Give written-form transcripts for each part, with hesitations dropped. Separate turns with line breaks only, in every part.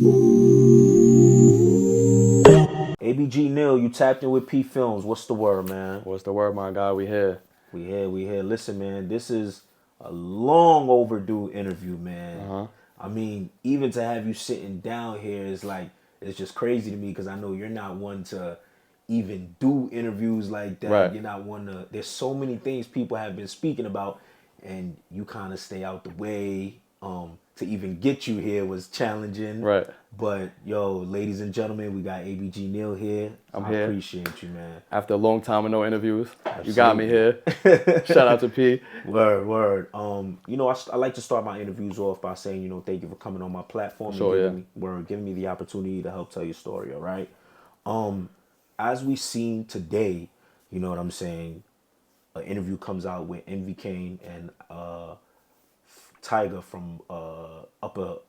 ABG Neal, you tapped in with PPhilms. What's the word, man?
What's the word, my guy? We here.
We here. Listen, man, this is a long overdue interview, man.
Uh-huh.
I mean, even to have you sitting down here is like, it's just crazy to me because I know you're not one to even do interviews like that.
Right.
You're not one to, there's so many things people have been speaking about and you kind of stay out the way. To even get you here was challenging.
Right.
But yo, ladies and gentlemen, we got ABG Neal here.
I'm
I
here.
appreciate you, man.
After a long time of no interviews,
Absolutely.
You got me here. Shout out to P.
Word. I like to start my interviews off by saying, thank you for coming on my platform
Sure,
and giving me the opportunity to help tell your story, all right? As we seen today, you know what I'm saying, an interview comes out with Envy Caine and Tiger from I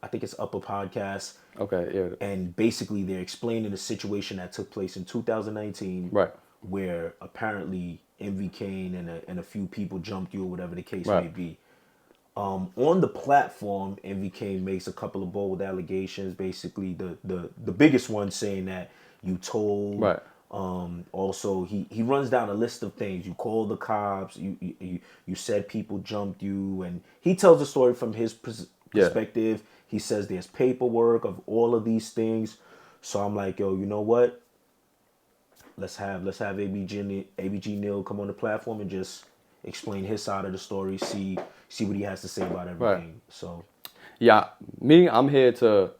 think it's Upper Podcast.
Okay, yeah.
And basically they're explaining the situation that took place in 2019.
Right.
Where apparently Envy Caine and a few people jumped you or whatever the case
Right.
may be. On the platform, Envy Caine makes a couple of bold allegations. Basically, the biggest one saying that you told.
Right.
Also, he runs down a list of things. You called the cops. You said people jumped you, and he tells the story from his perspective. He says there's paperwork of all of these things. So I'm like, yo, you know what? Let's have ABG Neal come on the platform and just explain his side of the story. See what he has to say about everything.
Right.
So
Yeah, I'm here to.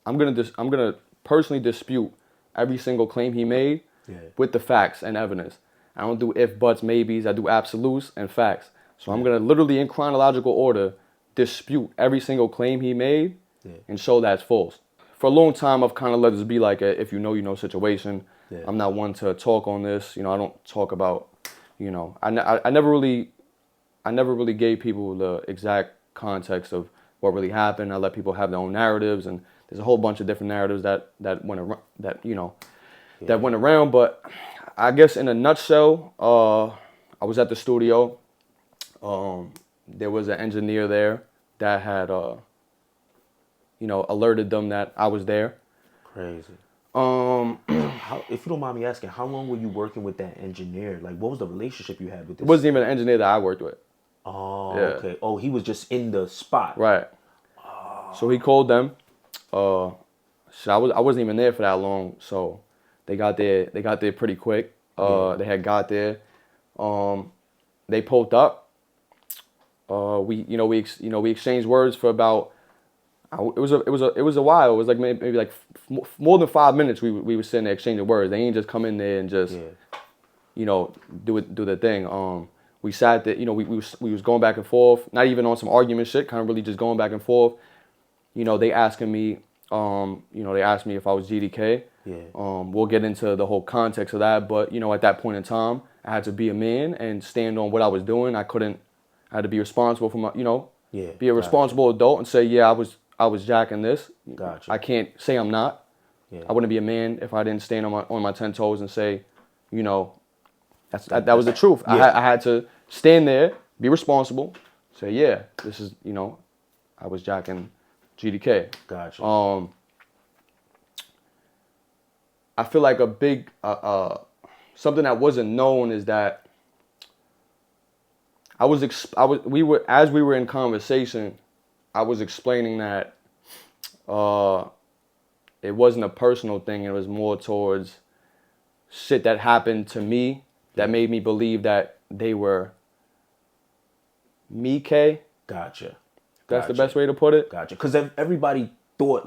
I'm gonna personally dispute every single claim he made with the facts and evidence. I don't do if, buts, maybes. I do absolutes and facts. So I'm gonna literally, in chronological order, dispute every single claim he made and show that's false. For a long time, I've kind of let this be like a if you know situation.
Yeah.
I'm not one to talk on this. I don't talk about. I never really gave people the exact context of what really happened. I let people have their own narratives, and there's a whole bunch of different narratives that went around, that went around. But I guess in a nutshell, I was at the studio. There was an engineer there that had alerted them that I was there.
crazy. If you don't mind me asking, how long were you working with that engineer? Like, what was the relationship you had with this?
It wasn't even an engineer that I worked with.
Oh,
Yeah.
okay. Oh, he was just in the spot.
Right. So he called them. I wasn't even there for that long, so they got there pretty quick. They had got there. They pulled up. We exchanged words for about. It was a while. It was like maybe like more than 5 minutes. We were sitting there exchanging words. They ain't just come in there and just do their thing. We sat there. We was going back and forth. Not even on some argument shit. Kind of really just going back and forth. They asking me. They asked me if I was GDK.
Yeah.
We'll get into the whole context of that. But at that point in time, I had to be a man and stand on what I was doing. I had to be responsible for my. Be a responsible adult and say, yeah, I was jacking this.
Gotcha.
I can't say I'm not.
Yeah.
I wouldn't be a man if I didn't stand on my 10 toes and say, that was the truth.
Yeah.
I had to stand there, be responsible, say, yeah, this is, I was jacking GDK.
Gotcha.
I feel like a big, something that wasn't known is that we were in conversation, I was explaining that it wasn't a personal thing. It was more towards shit that happened to me that made me believe that they were me, K.
Gotcha.
That's the best way to put it.
Gotcha. Because everybody thought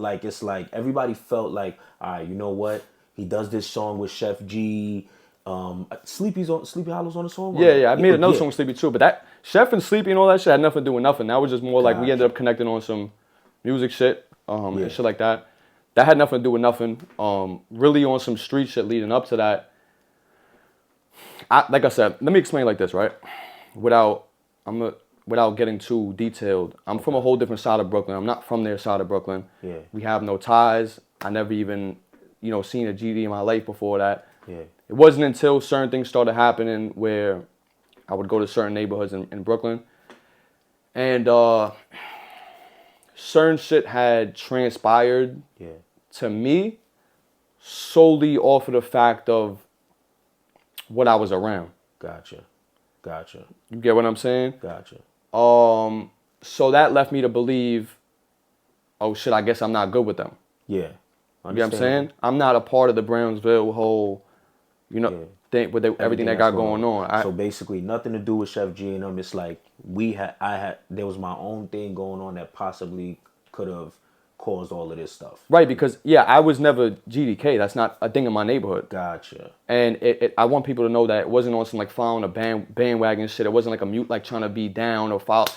everybody felt like, all right, you know what? He does this song with Chef G. Sleepy Hollow's on the song.
Yeah. I made another song with Sleepy too, but that Chef and Sleepy and all that shit had nothing to do with nothing. That was just more like we ended up connecting on some music shit, and shit like that. That had nothing to do with nothing. Really on some street shit leading up to that. Like I said, let me explain like this, right? Without getting too detailed. I'm from a whole different side of Brooklyn. I'm not from their side of Brooklyn.
Yeah.
We have no ties. I never even, seen a GD in my life before that.
Yeah.
It wasn't until certain things started happening where I would go to certain neighborhoods in Brooklyn. And certain shit had transpired to me solely off of the fact of what I was around.
Gotcha.
You get what I'm saying?
Gotcha.
So that left me to believe, oh shit, I guess I'm not good with them.
Yeah.
You get what I'm saying? I'm not a part of the Brownsville whole, thing with everything that got going on.
So basically, nothing to do with Chef G and them. It's like there was my own thing going on that possibly could have caused all of this stuff.
Right, because I was never GDK. That's not a thing in my neighborhood.
Gotcha.
And I want people to know that it wasn't on some like following a bandwagon shit. It wasn't like a mute like trying to be down or follow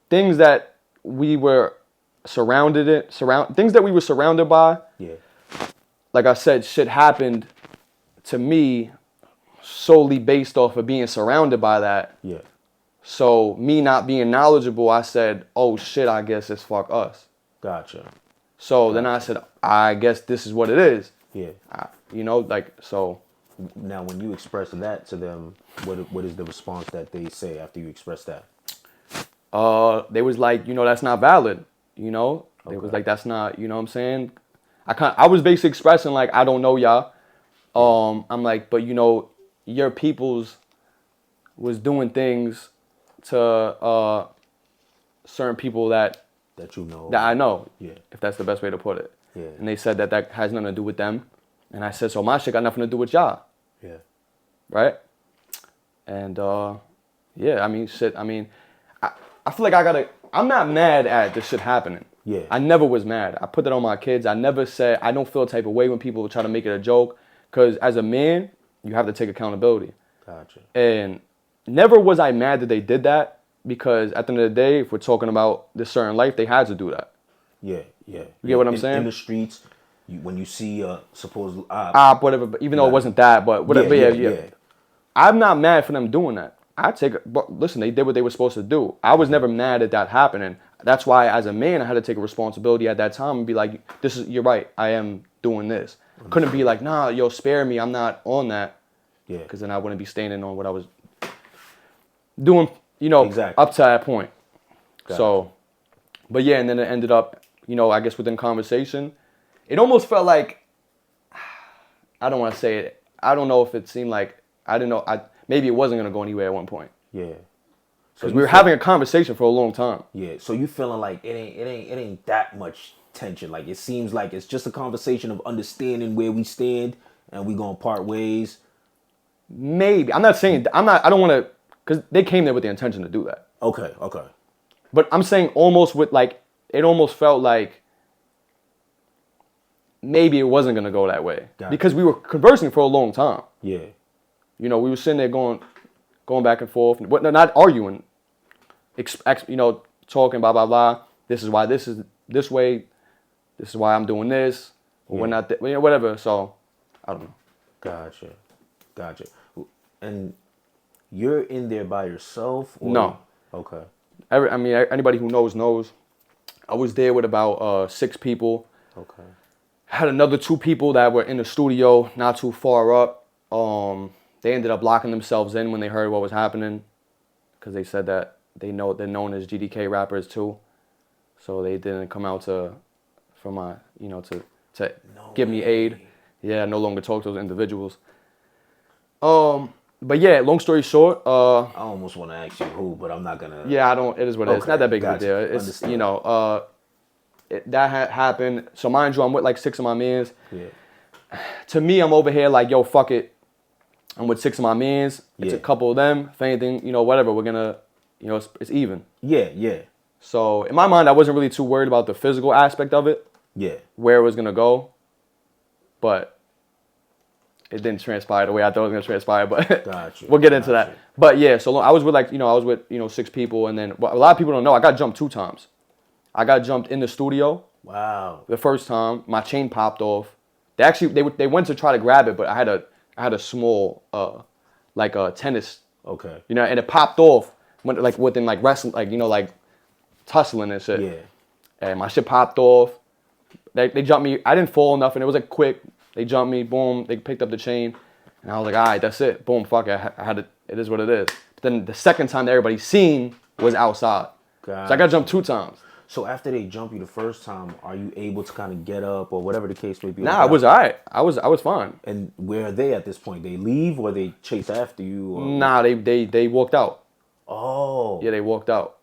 things that we were things that we were surrounded by.
Yeah.
Like I said, shit happened to me solely based off of being surrounded by that.
Yeah.
So me not being knowledgeable, I said, oh shit, I guess it's fuck us.
Gotcha.
So then I said, I guess this is what it is.
Yeah.
So.
Now, when you express that to them, what is the response that they say after you express that?
They was like, that's not valid. They was like, that's not, what I'm saying? I was basically expressing like, I don't know y'all. I'm like, but your peoples was doing things to certain people that
you know.
That I know.
Yeah.
If that's the best way to put it.
Yeah.
And they said that has nothing to do with them. And I said, so my shit got nothing to do with y'all.
Yeah.
Right? And I feel like I'm not mad at this shit happening.
Yeah.
I never was mad. I put that on my kids. I never said, I don't feel a type of way when people try to make it a joke. Because as a man, you have to take accountability.
Gotcha.
And never was I mad that they did that. Because at the end of the day, if we're talking about this certain life, they had to do that.
Yeah.
You get what I'm saying?
In the streets, when you see supposed
whatever, but even though it wasn't that, but whatever, yeah. I'm not mad for them doing that. But listen, they did what they were supposed to do. I was never mad at that happening. That's why, as a man, I had to take a responsibility at that time and be like, you're right, I am doing this. Couldn't be like, nah, yo, spare me, I'm not on that. Yeah. Because then I wouldn't be standing on what I was doing,
exactly.
Up to that point. Got so, but yeah, and then it ended up, I guess within conversation, it almost felt like, I don't want to say it, I don't know if it seemed like, I didn't know, maybe it wasn't going to go anywhere at one point.
Yeah.
Because we were having a conversation for a long time.
Yeah. So you feeling like it ain't that much tension. Like it seems like it's just a conversation of understanding where we stand and we gonna part ways.
Maybe. I'm not saying, I don't want to, because they came there with the intention to do that.
Okay.
But I'm saying almost with like, it almost felt like maybe it wasn't going to go that way. Gotcha. Because we were conversing for a long time.
Yeah.
We were sitting there going back and forth, not arguing, talking blah, blah, blah. This is why this is this way. This is why I'm doing this. Or we're not, whatever. So, I don't know.
Gotcha. And you're in there by yourself? Or?
No.
Okay.
Anybody who knows. I was there with about 6 people.
Okay.
Had another 2 people that were in the studio, not too far up. They ended up locking themselves in when they heard what was happening, because they said that they're known as GDK rappers too, so they didn't come out to give me aid. Yeah, no longer talk to those individuals. But yeah, long story short,
I almost want to ask you who, but I'm not gonna.
Yeah, I don't. It is what it is. It's not that big of a deal. It's that happened. So mind you, I'm with like 6 of my mans. Yeah. To me, I'm over here like, yo, fuck it. I'm with 6 of my mans. It's a couple of them. If anything, whatever, we're gonna, it's even. Yeah. So in my mind, I wasn't really too worried about the physical aspect of it. Yeah. Where it was gonna go, but it didn't transpire the way I thought it was gonna transpire. But
gotcha.
We'll get into that. But yeah, so I was with 6 people, and then a lot of people don't know I got jumped 2 times. I got jumped in the studio.
Wow.
The first time, my chain popped off. They went to try to grab it, but I had a small like a tennis.
Okay.
And it popped off within like wrestling, like tussling and shit. Yeah. And my shit popped off. They jumped me. I didn't fall enough, and it was like quick. They jumped me. Boom. They picked up the chain, and I was like, all right, that's it. Boom. Fuck it. I had it. It is what it is. But then the second time that everybody seen was outside. So I got jumped 2 times.
So after they jump you the first time, are you able to kind of get up or whatever the case may be?
Nah, I was alright. I was fine.
And where are they at this point? They leave or they chase after you? Or
Nah, they walked out.
Oh.
Yeah, they walked out.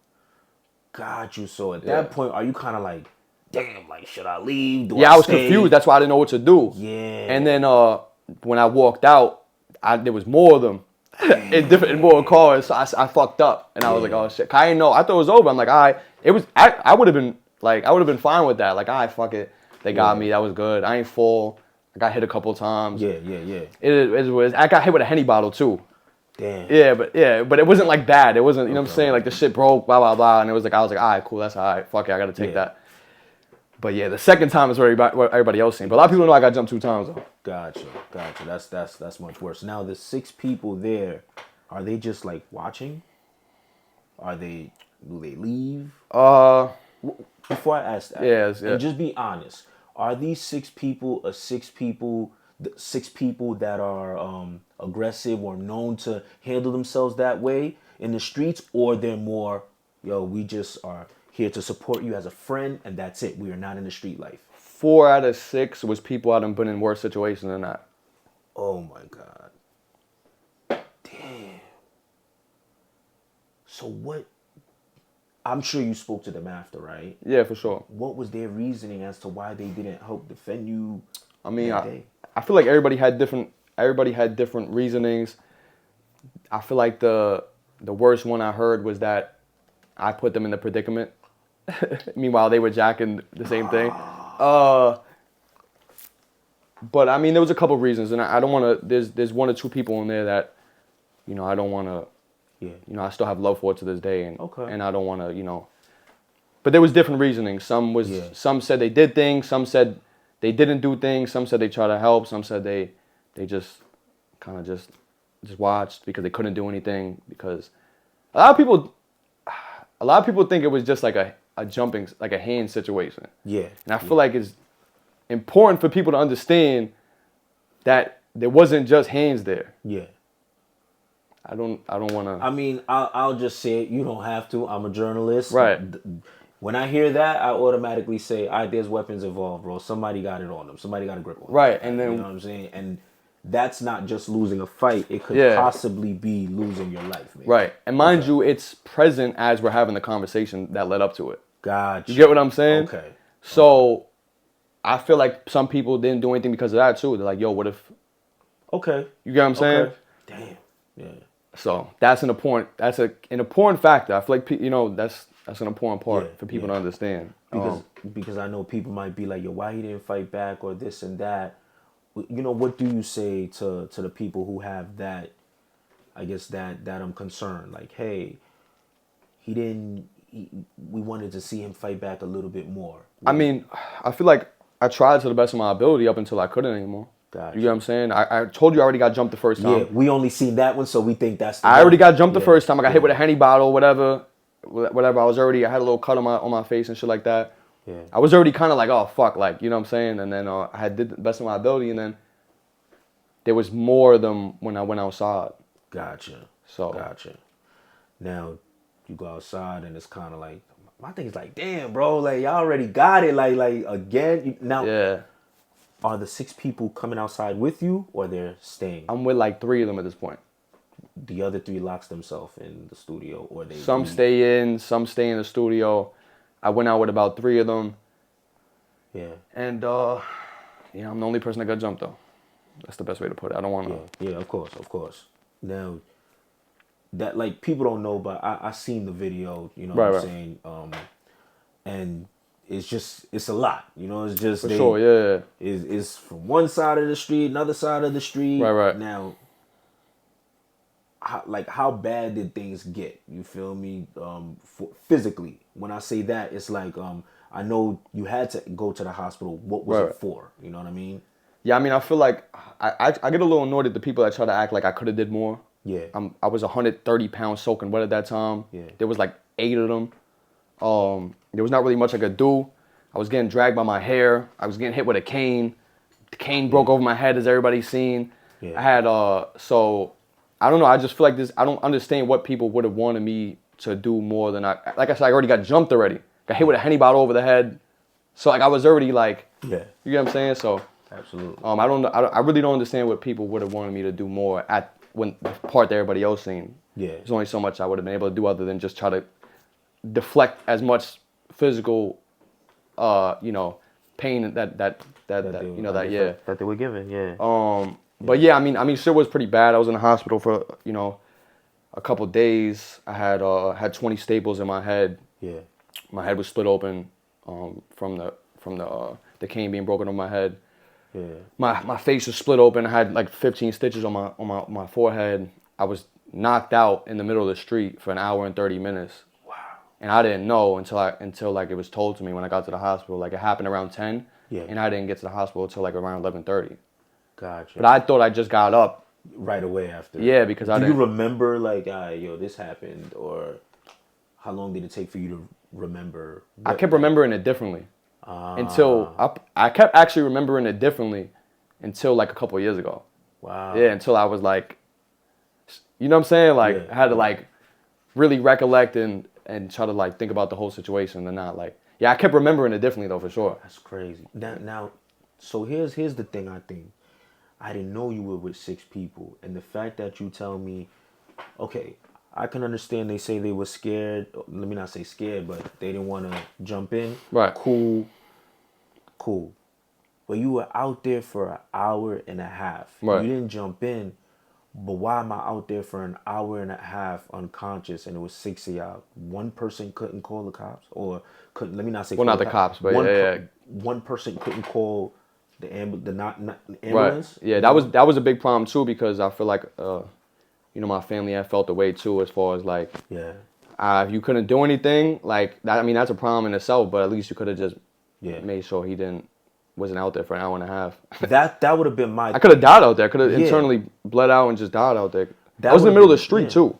Got you. So at that point, are you kind of like, damn, like, should I leave? Do
Yeah, I was
stay?
confused. That's why I didn't know what to do.
Yeah.
And then when I walked out, there was more of them in more cars. So I fucked up, and I was like, oh shit. I didn't know. I thought it was over. I'm like, all right. It was. I would have been like, I would have been fine with that. Like, all right, fuck it. They got me. That was good. I ain't fall. I got hit a couple times.
Yeah.
It was. I got hit with a Henny bottle too.
Damn.
Yeah, but it wasn't like that. It wasn't. You know what I'm saying? Like the shit broke. Blah blah blah. And it was like I was like, all right, cool. That's all right. Fuck it. I gotta take that. But yeah, the second time is what everybody else seen. But a lot of people know I got jumped 2 times though.
Gotcha. That's much worse. Now the 6 people there, are they just like watching? Do they leave? Before I ask that, and just be honest. Are these 6 people six people that are aggressive or known to handle themselves that way in the streets, or they're more, yo, we just are here to support you as a friend, and that's it. We are not in the street life.
4 out of 6 was people that have been in worse situations than that.
Oh my God. Damn. So what? I'm sure you spoke to them after, right?
Yeah, for sure.
What was their reasoning as to why they didn't help defend you?
I mean, I feel like everybody had different reasonings. I feel like the worst one I heard was that I put them in the predicament. Meanwhile, they were jacking the same thing. But I mean, there was a couple reasons, and I don't want to. There's 1 or 2 people in there that, you know, I don't want to. Yeah. You know, I still have love for to this day, and I don't want to, you know. But there was different reasoning. Some said they did things. Some said they didn't do things. Some said they tried to help. Some said they just kind of just watched because they couldn't do anything. Because a lot of people think it was just like a jumping, like a hand situation. Yeah. And I feel like it's important for people to understand that there wasn't just hands there. Yeah. I don't want to.
I mean, I'll just say it. You don't have to. I'm a journalist.
Right.
When I hear that, I automatically say, all right, there's weapons involved, bro. Somebody got it on them. Somebody got a grip on them.
Right. And then,
you know what I'm saying? And that's not just losing a fight. It could possibly be losing your life, man.
Right. And mind you, it's present as we're having the conversation that led up to it.
Gotcha.
You get what I'm saying?
Okay.
So I feel like some people didn't do anything because of that too. They're like, yo, what if?
Okay.
You get what I'm saying?
Damn. Yeah.
So that's an important factor. I feel like, you know, that's an important part for people to understand.
Because I know people might be like, yo, why he didn't fight back or this and that. You know, what do you say to the people who have that, I guess, that I'm concerned? Like, hey, we wanted to see him fight back a little bit more.
I mean, I feel like I tried to the best of my ability up until I couldn't anymore.
Gotcha.
You get what I'm saying? I told you I already got jumped the first time.
Yeah, we only seen that one, so we think that's the
I already got jumped the first time. I got hit with a Henny bottle, whatever. I had a little cut on my face and shit like that. Yeah. I was already kind of like, oh, fuck, like, you know what I'm saying? And then I did the best of my ability, and then there was more of them when I went outside.
Gotcha.
So.
Gotcha. Now, you go outside, and it's kind of like, my thing is like, damn, bro, like, y'all already got it, like again. Now,
yeah.
Are the 6 people coming outside with you, or they're staying?
I'm with like 3 of them at this point.
The other 3 locks themselves in the studio, or they
some stay in, some stay in the studio. I went out with about 3 of them. Yeah. And I'm the only person that got jumped though. That's the best way to put it. I don't want to.
Yeah, of course. Now, that, like, people don't know, but I seen the video. You know what I'm saying? And it's a lot. You know, it's just
for sure. Yeah.
It's from one side of the street, another side of the street.
Right.
Now, how bad did things get? You feel me? Physically, when I say that, it's like I know you had to go to the hospital. What was it for? You know what I mean?
Yeah, I mean, I feel like I get a little annoyed at the people that try to act like I could have did more. Yeah. I was 130 pounds soaking wet at that time. Yeah. There was like 8 of them. There was not really much I could do. I was getting dragged by my hair. I was getting hit with a cane. The cane broke over my head, as everybody's seen. Yeah. I had so I don't know. I just feel like this. I don't understand what people would have wanted me to do more than like I said. I already got jumped already. got hit with a Henny bottle over the head. So like I was already like,
yeah,
you get what I'm saying? So
absolutely.
I really don't understand what people would have wanted me to do more at when the part that everybody else seen.
Yeah,
There's only so much I would have been able to do other than just try to deflect as much physical, you know, pain that you know that yeah
that they were given. Yeah.
But yeah, I mean, shit was pretty bad. I was in the hospital for a couple days. I had 20 staples in my head.
Yeah.
My head was split open from the cane being broken on my head.
Yeah.
My face was split open. I had like 15 stitches on my forehead. I was knocked out in the middle of the street for an hour and 30 minutes.
Wow.
And I didn't know until like it was told to me when I got to the hospital. Like it happened around 10.
Yeah.
And I didn't get to the hospital until like around 11:30.
Gotcha.
But I thought I just got up
right away after.
Yeah, because
Do you remember like, yo, this happened, or how long did it take for you to remember?
I kept remembering it differently until I kept actually remembering it differently until like a couple of years ago.
Wow.
Yeah, until I was like, you know what I'm saying? Like
Yeah.
I had to like really recollect and try to like think about the whole situation and not like, yeah, I kept remembering it differently though for sure.
That's crazy. Now, so here's the thing. I think I didn't know you were with 6 people, and the fact that you tell me, okay, I can understand they say they were scared. Let me not say scared, but they didn't want to jump in.
Right.
Cool. But you were out there for an hour and a half.
Right.
You didn't jump in. But why am I out there for an hour and a half unconscious, and it was 6 of y'all? One person couldn't call the cops, or couldn't. Let me not say.
Well, not the cops, but
one person couldn't call the ambulance.
Right. Yeah, that was a big problem too, because I feel like my family had felt the way too, as far as like, if you couldn't do anything like that. I mean, that's a problem in itself, but at least you could have just made sure he wasn't out there for an hour and a half.
That would have been my.
I could have died out there. Could have internally bled out and just died out there. I was in the middle of the street too.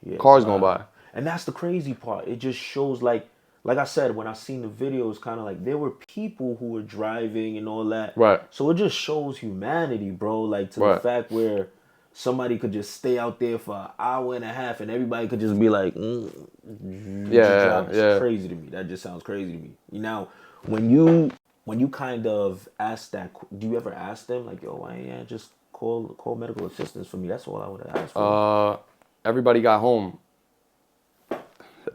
Yeah, cars going by.
And that's the crazy part. It just shows like I said, when I seen the videos, kind of like there were people who were driving and all that.
Right.
So it just shows humanity, bro. Like to the fact where somebody could just stay out there for an hour and a half and everybody could just be like, It's crazy to me. That just sounds crazy to me. Now, when you kind of ask that, do you ever ask them like, yo, why ain't just call medical assistance for me? That's all I would have asked for.
Everybody got home.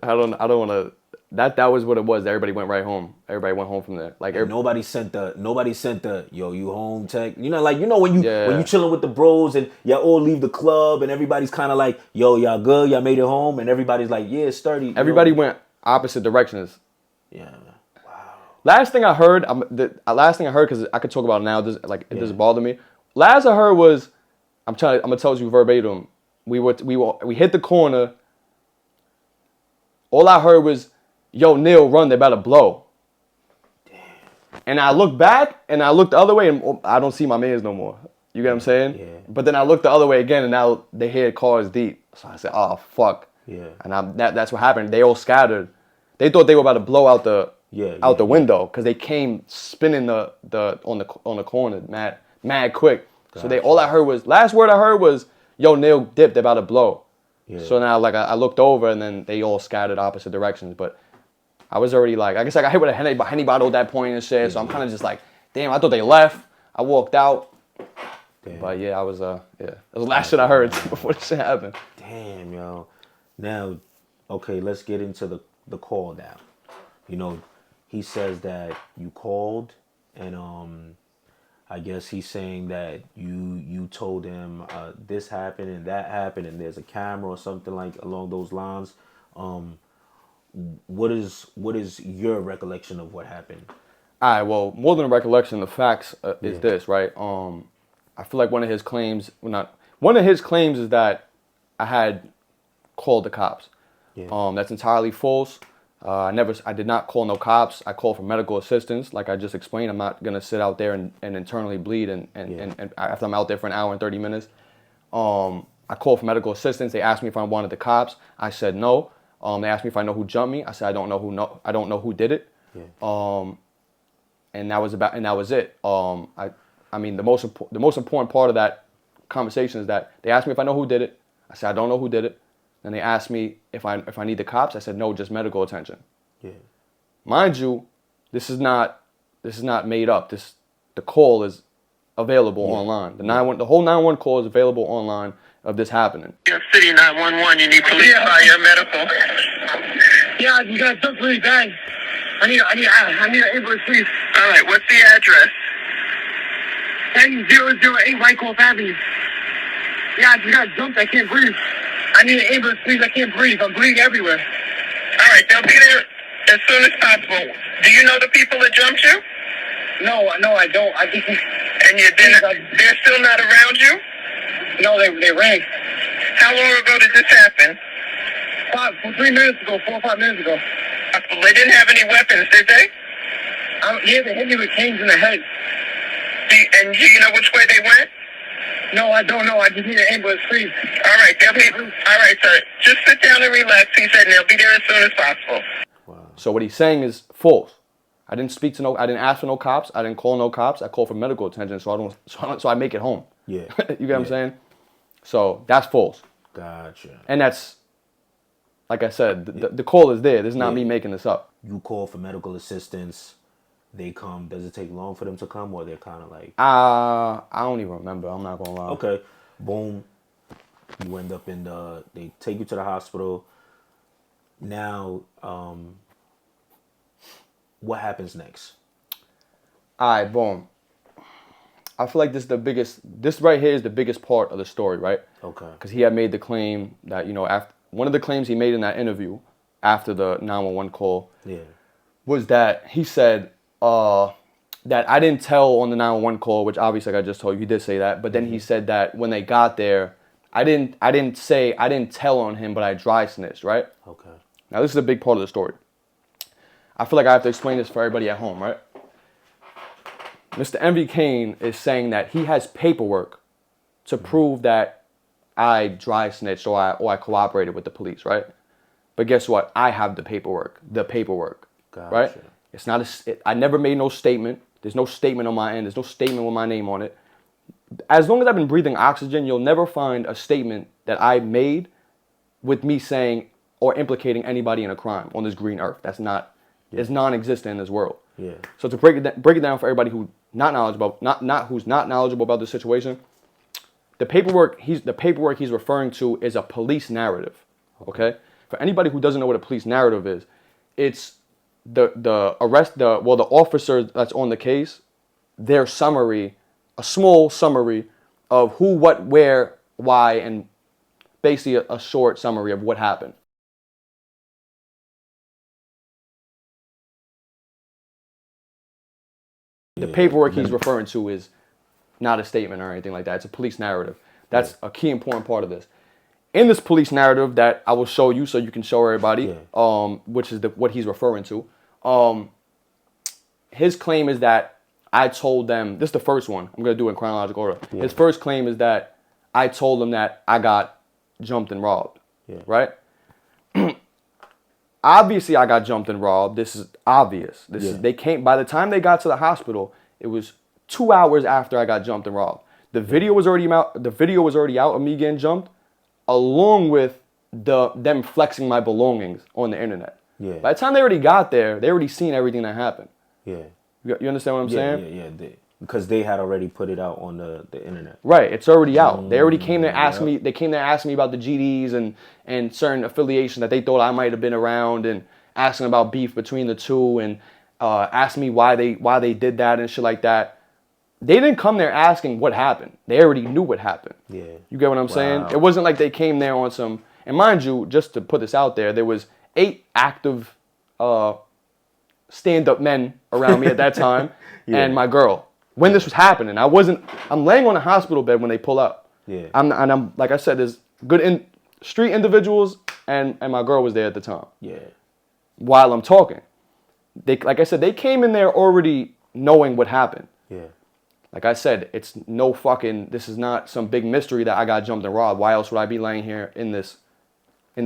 I don't want to. That was what it was. Everybody went right home. Everybody went home from there. Like
nobody sent the yo, you home tech. When you chilling with the bros and y'all all leave the club and everybody's kind of like, yo, y'all good, y'all made it home, and everybody's like, yeah, sturdy.
Everybody went opposite directions.
Yeah. Wow.
Last thing I heard, because I could talk about it now. It doesn't bother me. Last I heard was, I'm gonna tell you verbatim. We hit the corner. All I heard was, yo, Neal, run, they're about to blow. Damn. And I looked back, and I looked the other way, and I don't see my mans no more. You get what I'm saying?
Yeah.
But then I looked the other way again, and now they hear cars deep. So I said, oh, fuck.
Yeah.
And that's what happened. They all scattered. They thought they were about to blow out the window, because they came spinning on the corner mad quick. Gotcha. So all I heard was, last word I heard was, yo, Neal dipped, they're about to blow. Yeah. So now, like, I looked over, and then they all scattered opposite directions. But I was already, like, I guess I got hit with a Henny bottle at that point and shit. So I'm kind of just like, damn, I thought they left. I walked out. Damn. But, yeah, I was, that was the last shit I heard before this shit happened.
Damn, yo. Now, okay, let's get into the call now. He says that you called, and I guess he's saying that you told him this happened and that happened and there's a camera or something like along those lines. What is your recollection of what happened?
All right, well, more than a recollection, the facts is this, right? I feel like one of his claims is that I had called the cops. Yeah. That's entirely false. I did not call no cops. I called for medical assistance. Like I just explained, I'm not gonna sit out there and internally bleed and after I'm out there for an hour and 30 minutes. I called for medical assistance. They asked me if I wanted the cops. I said no. They asked me if I know who jumped me. I said I don't know who did it. Yeah. And that was it. I mean the most important part of that conversation is that they asked me if I know who did it. I said I don't know who did it. And they asked me if I need the cops. I said no, just medical attention. Yeah. Mind you, this is not made up. The call is available online. The whole 911 call is available online of this happening.
City 911, you need police, fire, medical. Yeah, you got something really bad. I need an ambulance, please. All right, what's the address? 10008 White Cove Avenue. Yeah, I just got jumped. I can't breathe. I need an ambulance, please. I can't breathe. I'm bleeding everywhere. All right, they'll be there as soon as possible. Do you know the people that jumped you? No, I don't. I just... And they're still not around you? No, they ran. How long ago did this happen? 4 or 5 minutes ago. They didn't have any weapons, did they? Yeah, they hit me with canes in the head. And do you know which way they went? No, I don't know. I just need an ambulance, please. All right, sir. Just sit down and relax. He said, and they'll be there as soon as possible.
Wow. So what he's saying is false. I didn't ask for no cops. I didn't call no cops. I called for medical attention, so I make it home.
Yeah.
You get what I'm saying? So that's false.
Gotcha.
And that's, like I said, the call is there. This is not me making this up.
You call for medical assistance. They come. Does it take long for them to come, or they're kind of like?
I don't even remember. I'm not gonna lie.
Okay. Boom. You end up they take you to the hospital. Now, what happens next?
All right, boom. I feel like this right here is the biggest part of the story, right?
Okay.
Because he had made the claim that, after one of the claims he made in that interview after the 911 call was that he said that I didn't tell on the 911 call, which obviously, like I just told you, he did say that. But then he said that when they got there, I didn't tell on him, but I dry snitched, right?
Okay.
Now, this is a big part of the story. I feel like I have to explain this for everybody at home, right? Mr. Envy Caine is saying that he has paperwork to prove that I dry snitched or I cooperated with the police, right? But guess what? I have the paperwork.
Gotcha.
Right? It's not I never made no statement. There's no statement on my end. There's no statement with my name on it. As long as I've been breathing oxygen, you'll never find a statement that I made with me saying or implicating anybody in a crime on this green earth. That's not, it's non-existent in this world.
Yeah.
So to break it down for everybody who's not knowledgeable about the situation, the paperwork he's referring to is a police narrative. Okay? For anybody who doesn't know what a police narrative is, it's the officer that's on the case, their summary, a small summary of who, what, where, why, and basically a short summary of what happened. The paperwork he's referring to is not a statement or anything like that. It's a police narrative. That's a key important part of this. In this police narrative that I will show you so you can show everybody, which is what he's referring to, his claim is that I told them, this is the first one, I'm going to do it in chronological order. Yeah. His first claim is that I told them that I got jumped and robbed, right? Obviously, I got jumped and robbed. This is obvious. By the time they got to the hospital, it was 2 hours after I got jumped and robbed. The video was already out. The video was already out of me getting jumped, along with them flexing my belongings on the internet. Yeah. By the time they already got there, they already seen everything that happened. Yeah. You understand what I'm saying?
Yeah. Because they had already put it out on the internet.
Right, it's already out. They already came there asking me. They came there asking me about the GDs and certain affiliations that they thought I might have been around, and asking about beef between the two, and asking me why they did that and shit like that. They didn't come there asking what happened. They already knew what happened. Yeah. You get what I'm saying? It wasn't like they came there on some. And mind you, just to put this out there was 8 active stand-up men around me at that time, and my girl. When this was happening, I'm laying on a hospital bed when they pull up. Yeah. I'm like I said, there's good street individuals, and my girl was there at the time. Yeah. While I'm talking, like I said, they came in there already knowing what happened. Yeah. Like I said, this is not some big mystery that I got jumped and robbed. Why else would I be laying here in this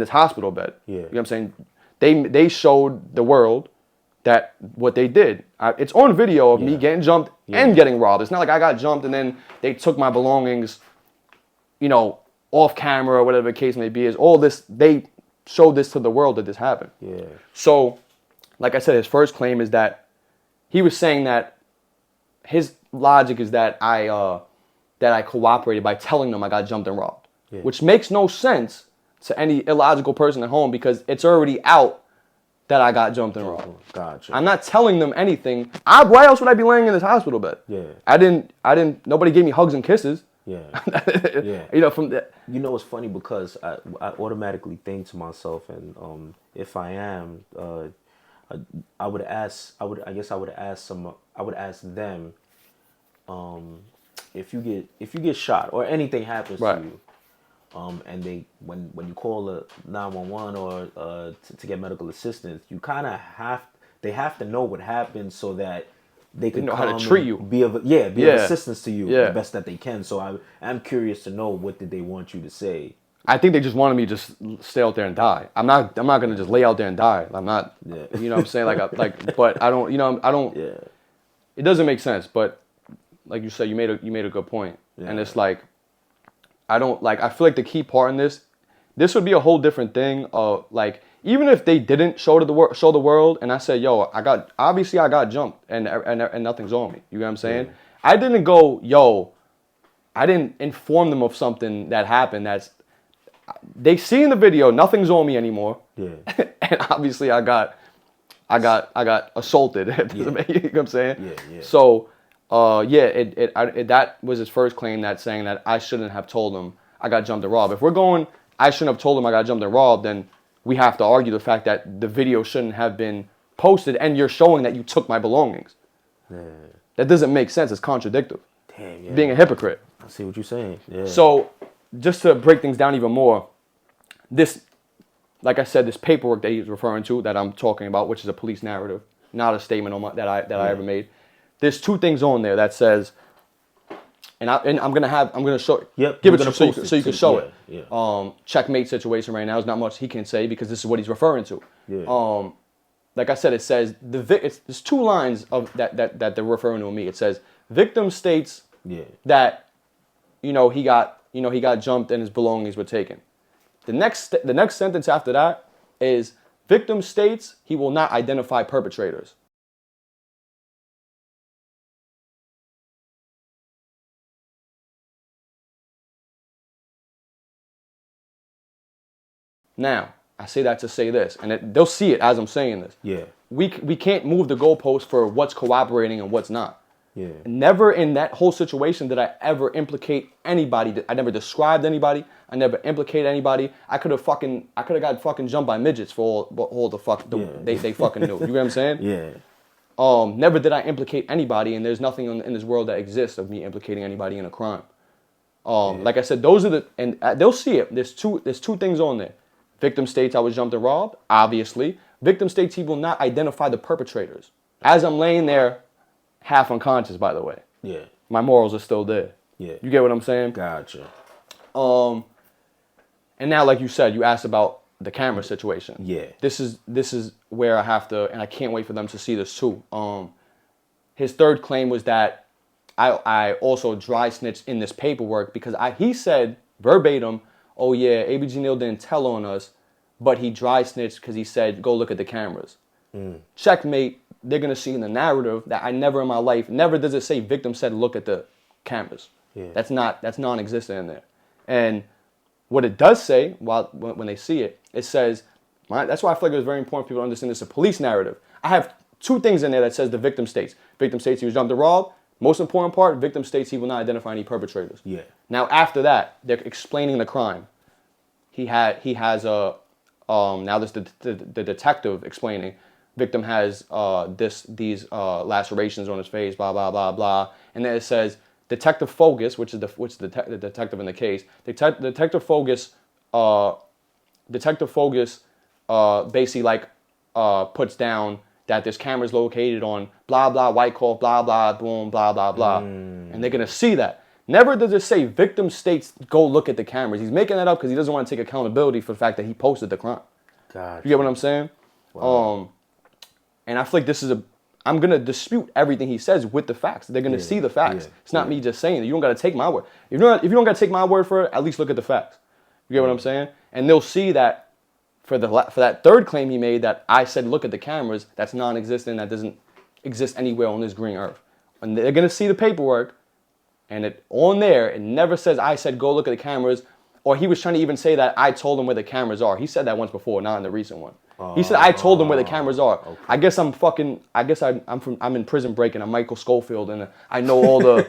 hospital bed? Yeah. You know what I'm saying? They showed the world that what they did. It's on video of me getting jumped and getting robbed. It's not like I got jumped and then they took my belongings, off camera or whatever the case may be. Is all this, they showed this to the world that this happened. Yeah. So, like I said, his first claim is that he was saying that his logic is that I cooperated by telling them I got jumped and robbed, which makes no sense to any illogical person at home because it's already out that I got jumped and robbed.
Gotcha.
I'm not telling them anything. Why else would I be laying in this hospital bed?
Yeah.
I didn't. Nobody gave me hugs and kisses.
Yeah.
Yeah. You know, from that.
You know, it's funny because I automatically think to myself, and if I am, I would ask them, if you get shot or anything happens to you, and when you call the 911 or to get medical assistance, you kind of they have to know what happened so that they can
know how to treat you,
be of assistance to you the best that they can. So I'm curious to know, what did they want you to say?
I think they just wanted me to just stay out there and die. I'm not gonna just lay out there and die. I'm not.
Yeah.
You know what I'm saying? But I don't. You know, I don't.
Yeah.
It doesn't make sense. But like you said, you made a good point.
Yeah.
And it's like, I don't like. I feel like the key part in this would be a whole different thing. Like, even if they didn't show the world, and I said, yo, I got jumped and nothing's on me. You know what I'm saying? Yeah. I didn't go, yo. I didn't inform them of something that happened. They see in the video, nothing's on me anymore. Yeah. And obviously I got assaulted. You know what I'm saying?
Yeah, yeah.
So, that was his first claim, that saying that I shouldn't have told him I got jumped and robbed. If we're going, I shouldn't have told him I got jumped and robbed, then we have to argue the fact that the video shouldn't have been posted and you're showing that you took my belongings. Yeah. That doesn't make sense. It's contradictory.
Damn, yeah.
Being a hypocrite.
I see what you're saying. Yeah.
So, just to break things down even more, like I said, this paperwork that he's referring to, that I'm talking about, which is a police narrative, not a statement that I ever made. There's two things on there that says, and I'm gonna show.
Yep.
Give it to you so you can show it.
Yeah.
Checkmate situation right now is not much he can say because this is what he's referring to.
Yeah.
Like I said, it says there's two lines of that they're referring to me. It says victim states that he got jumped and his belongings were taken. The next sentence after that is victim states he will not identify perpetrators. Now, I say that to say this, and they'll see it as I'm saying this.
Yeah.
We can't move the goalpost for what's cooperating and what's not.
Yeah.
Never in that whole situation did I ever implicate anybody. I never described anybody. I never implicated anybody. I could have got fucking jumped by midgets for all the fuck they fucking knew. You know what I'm saying?
Yeah.
Never did I implicate anybody, and there's nothing in this world that exists of me implicating anybody in a crime. Like I said, those are and they'll see it. There's two things on there. Victim states I was jumped and robbed, obviously. Victim states he will not identify the perpetrators. As I'm laying there, half unconscious, by the way.
Yeah.
My morals are still there.
Yeah.
You get what I'm saying?
Gotcha.
And now, like you said, you asked about the camera situation.
Yeah.
This is where I have to, and I can't wait for them to see this too. His third claim was that I also dry snitched in this paperwork because he said verbatim, oh yeah, ABG Neal didn't tell on us, but he dry snitched because he said, go look at the cameras. Checkmate, they're going to see in the narrative that I never in my life, never does it say victim said look at the cameras. Yeah. That's non-existent in there. And what it does say, when they see it, it says, that's why I feel like it was very important for people to understand this is a police narrative. I have two things in there that says the victim states. Victim states he was jumped and robbed. Most important part, victim states he will not identify any perpetrators.
Yeah.
Now after that, they're explaining the crime. He has a now this the detective explaining. Victim has these lacerations on his face, blah blah blah blah, and then it says Detective Focus, which is the detective in the case. Detective Focus basically puts down that this camera is located on blah blah Whitecroft, blah blah boom, blah blah blah, and they're gonna see that. Never does it say victim states go look at the cameras. He's making that up because he doesn't want to take accountability for the fact that he posted the crime.
Gotcha.
You get what I'm saying?
Wow.
And I feel like I'm going to dispute everything he says with the facts. They're going to see the facts. It's not me just saying it. You don't got to take my word. If you don't got to take my word for it, at least look at the facts. You get what I'm saying? And they'll see that for that third claim he made that I said look at the cameras, that's non-existent, that doesn't exist anywhere on this green earth. And they're gonna see the paperwork, and it never says I said go look at the cameras, or he was trying to even say that I told him where the cameras are. He said that once before, not in the recent one. He said I told him where the cameras are. Okay. I'm in Prison Break and I'm Michael Schofield and I know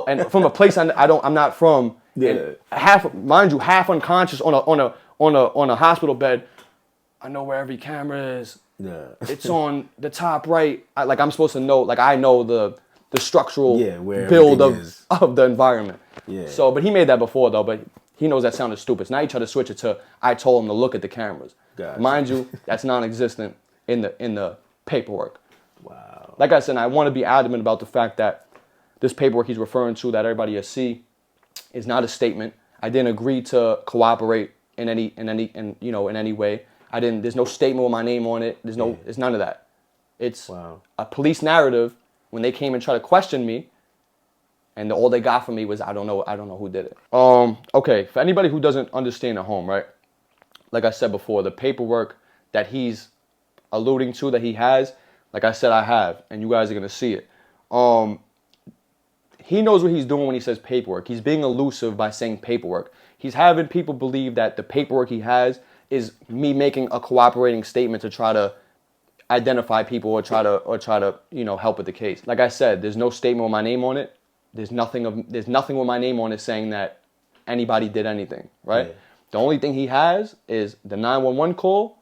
and from a place I'm not from. Yeah. Half unconscious on a hospital bed. I know where every camera is. Yeah. It's on the top right. I'm supposed to know. Like I know the structural build of the environment. Yeah. So, but he made that before though. But he knows that sounded stupid. So now he tried to switch it to I told him to look at the cameras. Gotcha. Mind you, that's non-existent in the paperwork. Wow. Like I said, I want to be adamant about the fact that this paperwork he's referring to that everybody has seen is not a statement. I didn't agree to cooperate in any way. There's no statement with my name on it. It's none of that. It's a police narrative when they came and tried to question me, and all they got from me was I don't know who did it. Okay, for anybody who doesn't understand at home, right? Like I said before, the paperwork that he's alluding to that he has, like I said, I have, and you guys are gonna see it. He knows what he's doing when he says paperwork. He's being elusive by saying paperwork. He's having people believe that the paperwork he has is me making a cooperating statement to try to identify people or try to help with the case. Like I said, there's no statement with my name on it. There's nothing with my name on it saying that anybody did anything, right? Yeah. The only thing he has is the 911 call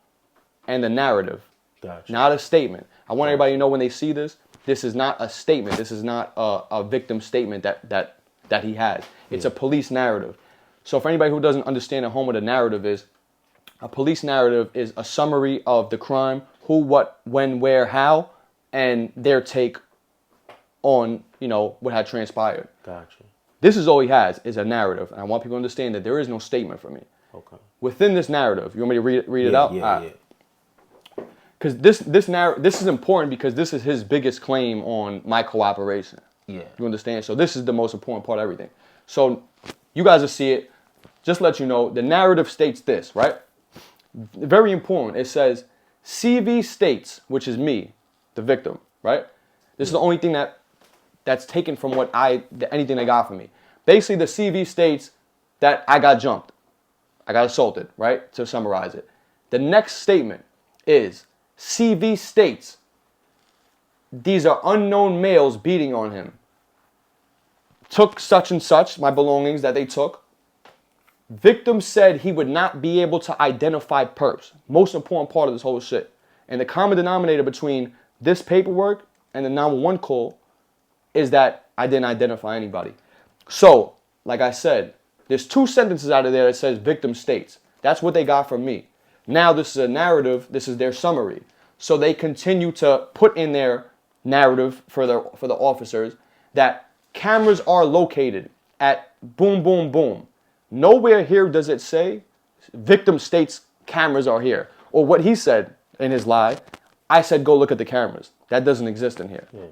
and the narrative, not a statement. I want everybody to know when they see this, this is not a statement. This is not a victim statement that he has. It's a police narrative. So for anybody who doesn't understand at home what a narrative is, a police narrative is a summary of the crime, who, what, when, where, how, and their take on, what had transpired. Gotcha. This is all he has, is a narrative. And I want people to understand that there is no statement for me. Okay. Within this narrative, you want me to read it out? Yeah. Because this is important because this is his biggest claim on my cooperation. Yeah. You understand? So this is the most important part of everything. So you guys will see it. Just to let you know, the narrative states this, right? Very important. It says, CV states, which is me, the victim, right? This is the only thing that's taken from anything they got from me. Basically, the CV states that I got jumped. I got assaulted, right? To summarize it. The next statement is, CV states, these are unknown males beating on him. Took such and such, my belongings that they took. Victim said he would not be able to identify perps. Most important part of this whole shit. And the common denominator between this paperwork and the 911 call is that I didn't identify anybody. So, like I said, there's 2 sentences out of there that says victim states. That's what they got from me. Now this is a narrative. This is their summary. So they continue to put in their narrative for the officers that cameras are located at boom, boom, boom. Nowhere here does it say victim states cameras are here. Or what he said in his lie, I said go look at the cameras. That doesn't exist in here. Yeah.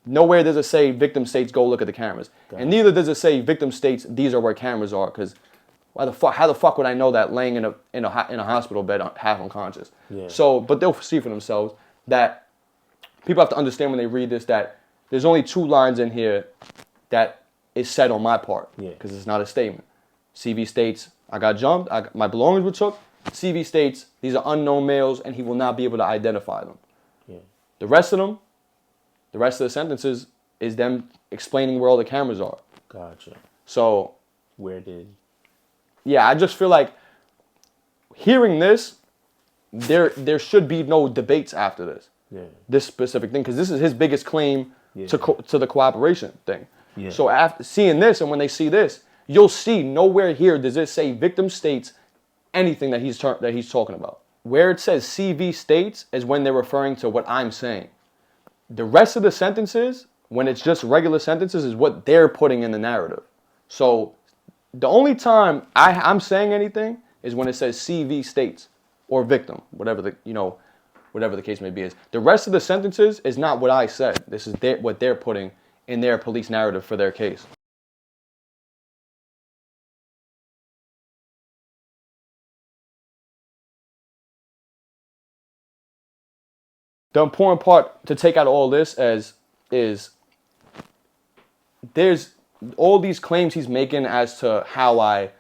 Nowhere does it say victim states go look at the cameras. And neither does it say victim states these are where cameras are, because how the fuck would I know that laying in a hospital bed half unconscious? Yeah. So, but they'll see for themselves that people have to understand when they read this that there's only 2 lines in here that is said on my part, because it's not a statement. CV states I got jumped, my belongings were took. CV states these are unknown males and he will not be able to identify them. Yeah. The rest of the sentences is them explaining where all the cameras are. Gotcha. So I just feel like hearing this, there should be no debates after this. Yeah. This specific thing, because this is his biggest claim to the cooperation thing. Yeah. So after seeing this, and when they see this, you'll see nowhere here does it say victim states anything that he's talking about. Where it says CV states is when they're referring to what I'm saying. The rest of the sentences, when it's just regular sentences, is what they're putting in the narrative. So the only time I'm saying anything is when it says CV states or victim, whatever the case may be. The rest of the sentences is not what I said. This is what they're putting in their police narrative for their case. the important part to take out of all this is there's all these claims he's making as to how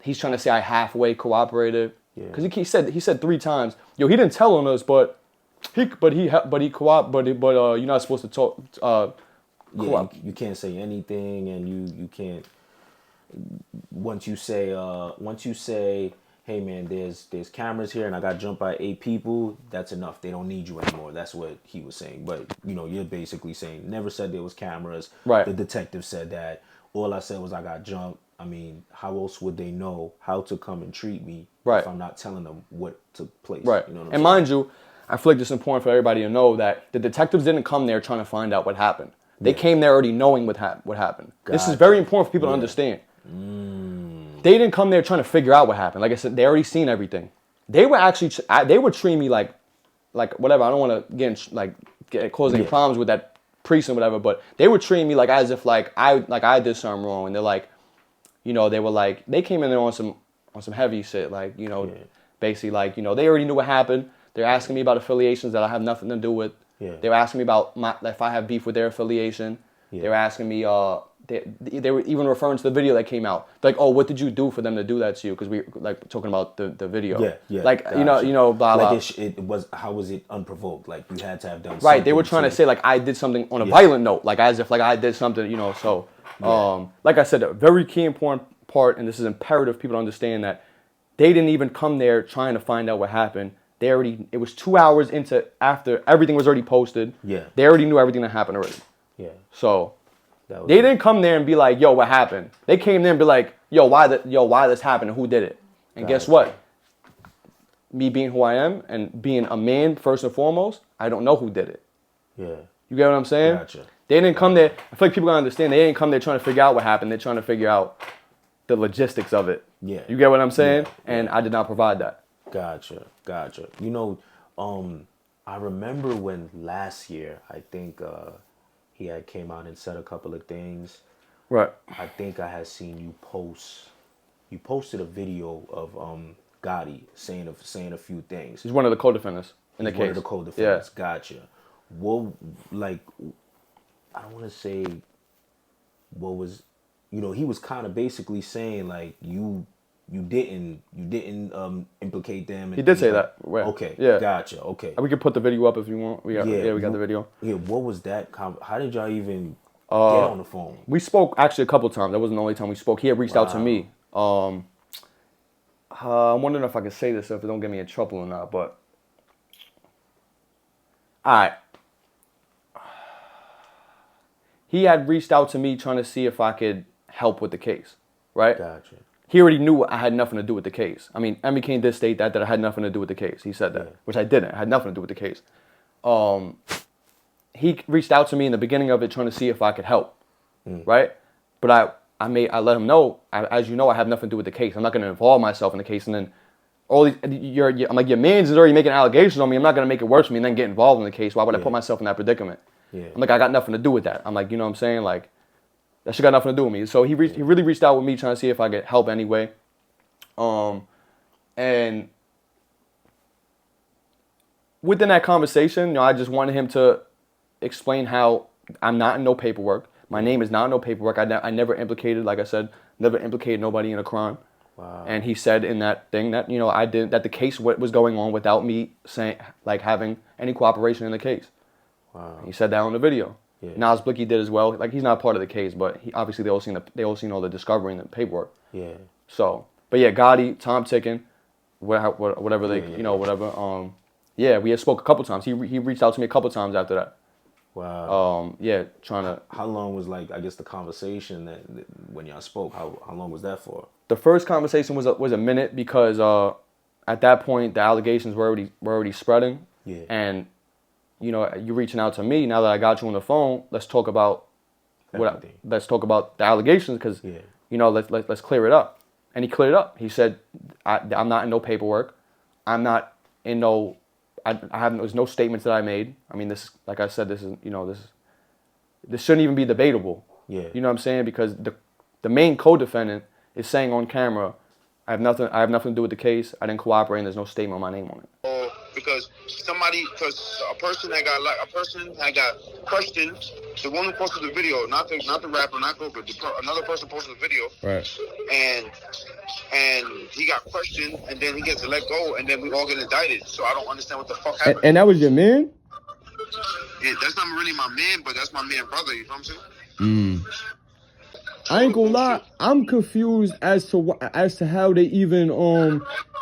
he's trying to say I halfway cooperated. Because he said 3 times, yo, he didn't tell on us, but you're not supposed to talk.
You can't say anything, and you can't. Once you say, hey man, there's cameras here, and I got jumped by 8 people. That's enough. They don't need you anymore. That's what he was saying. But you're basically saying never said there was cameras.
Right.
The detective said that. All I said was I got jumped. I mean, how else would they know how to come and treat me if I'm not telling them what took place?
Right.
You know what I'm
and
saying?
mind you, I feel like it's important for everybody to know that the detectives didn't come there trying to find out what happened. They came there already knowing what happened. This is very important for people to understand. They didn't come there trying to figure out what happened. Like I said, they already seen everything. They were actually, they were treating me like whatever. I don't want to get cause any problems with that priest and whatever, but they were treating me like as if I did something wrong. And they're like, they were like, they came in there on some heavy shit, basically they already knew what happened. They're asking me about affiliations that I have nothing to do with. Yeah. They were asking me about if I have beef with their affiliation. Yeah. They were asking me, they were even referring to the video that came out. Like, oh, what did you do for them to do that to you? Because we talking about the video.
Yeah.
Like,
gotcha.
Blah, blah.
Like it was, how was it unprovoked? Like you had to have done something.
Right, they were trying to say like I did something on a violent note. Like as if like I did something, so. Like I said, a very key important part, and this is imperative people to understand that they didn't even come there trying to find out what happened. It was 2 hours after everything was already posted. Yeah. They already knew everything that happened already. Yeah. So they didn't come there and be like, yo, what happened? They came there and be like, why this happened and who did it? And guess what? Me being who I am and being a man first and foremost, I don't know who did it. Yeah. You get what I'm saying?
Gotcha.
They didn't come there. I feel like people gotta understand. They didn't come there trying to figure out what happened. They're trying to figure out the logistics of it. Yeah. You get what I'm saying? Yeah. And I did not provide that.
Gotcha. I remember when last year, I think he had came out and said a couple of things.
Right.
I think I had seen you posted a video of Gotti saying a few things.
He's one of the co-defendants in the case.
One of the co-defendants. Yeah. Gotcha. What, like, I don't want to say what was, he was kind of basically saying like you didn't implicate them.
He did say that. Right.
Okay. Yeah. Gotcha. Okay.
We can put the video up if you want. We got the video.
Yeah. What was that? How did y'all even get on the phone?
We spoke actually a couple times. That wasn't the only time we spoke. He had reached out to me. I'm wondering if I can say this so if it don't get me in trouble or not. But all right. He had reached out to me trying to see if I could help with the case, right?
Gotcha.
He already knew I had nothing to do with the case. I mean, Envy Caine did state that I had nothing to do with the case. He said that, which I didn't. I had nothing to do with the case. He reached out to me in the beginning of it trying to see if I could help, right? But I let him know, as you know, I have nothing to do with the case. I'm not going to involve myself in the case, and then I'm like, your man's is already making allegations on me. I'm not going to make it worse for me and then get involved in the case. Why would I put myself in that predicament? Yeah. I'm like, I got nothing to do with that. I'm like, you know what I'm saying? Like, that shit got nothing to do with me. So he really reached out with me trying to see if I could help anyway. And within that conversation, I just wanted him to explain how I'm not in no paperwork. My name is not in no paperwork. I never implicated, like I said, never implicated nobody in a crime. Wow. And he said in that thing that, I didn't, that the case was going on without me saying, like, having any cooperation in the case. Wow. And he said that on the video. Yeah. Nas Blicky did as well. Like, he's not part of the case, but obviously they all seen all the discovery and the paperwork. Yeah. So, but yeah, Gotti, time ticking, whatever they, whatever. Yeah, we had spoke a couple times. He reached out to me a couple times after that.
Wow.
Yeah, trying to.
How long was the conversation that when y'all spoke? How long was that for?
The first conversation was a minute because at that point the allegations were already spreading. Yeah. And you reaching out to me now that I got you on the phone. Let's talk about let's talk about the allegations because let's clear it up. And he cleared it up. He said, I'm not in no paperwork. I'm not in no. There's no statements that I made. I mean, this, like I said, this shouldn't even be debatable. Yeah. You know what I'm saying? Because the main co-defendant is saying on camera, I have nothing to do with the case. I didn't cooperate and there's no statement of my name on it.
because a person had got questioned. The one who posted the video, not the rapper, not Goku, another person posted the video,
right?
And he got questioned, and then he gets let go, and then we all get indicted. So I don't understand what the fuck happened.
And that was your man?
Yeah, that's not really my man, but that's my man brother. You know what I'm saying?
I ain't gonna lie, I'm confused as to how they even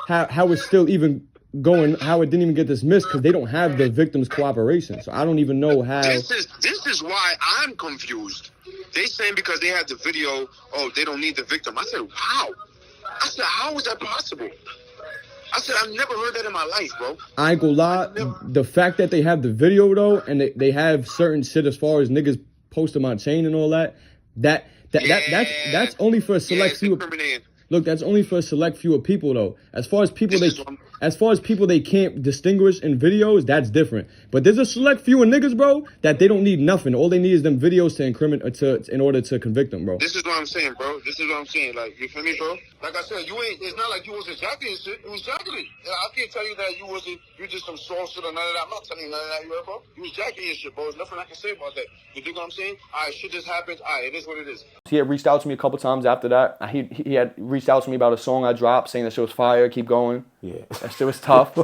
how it's still even going, how it didn't even get dismissed, because they don't have the victim's cooperation. So I don't even know how.
This is why I'm confused. They saying because they had the video, oh, they don't need the victim. I said, how? I said, how is that possible? I said, I've never heard that in my life, bro. I ain't
gonna lie, the fact that they have the video though, and they have certain shit as far as niggas post them on chain and all that, that's only for a select few. Look, that's only for a select few of people though. As far as people they can't distinguish in videos, that's different. But there's a select few of niggas, bro, that they don't need nothing. All they need is them videos to incriminate in order to convict them, bro.
This is what I'm saying, bro. This is what I'm saying. Like, you feel me, bro? Like I said, it's not like you was jacking shit. It was jacking it. I can't tell you that you just some soft shit or none of that. I'm not telling you none of that, you heard, bro? You was jacking your shit, bro. There's nothing I can say about that. You dig what I'm saying? All right, shit just happened. All right, it is what it is.
He had reached out to me a couple times after that. He had reached out to me about a song I dropped, saying that shit was fire, keep going.
Yeah.
That shit was tough.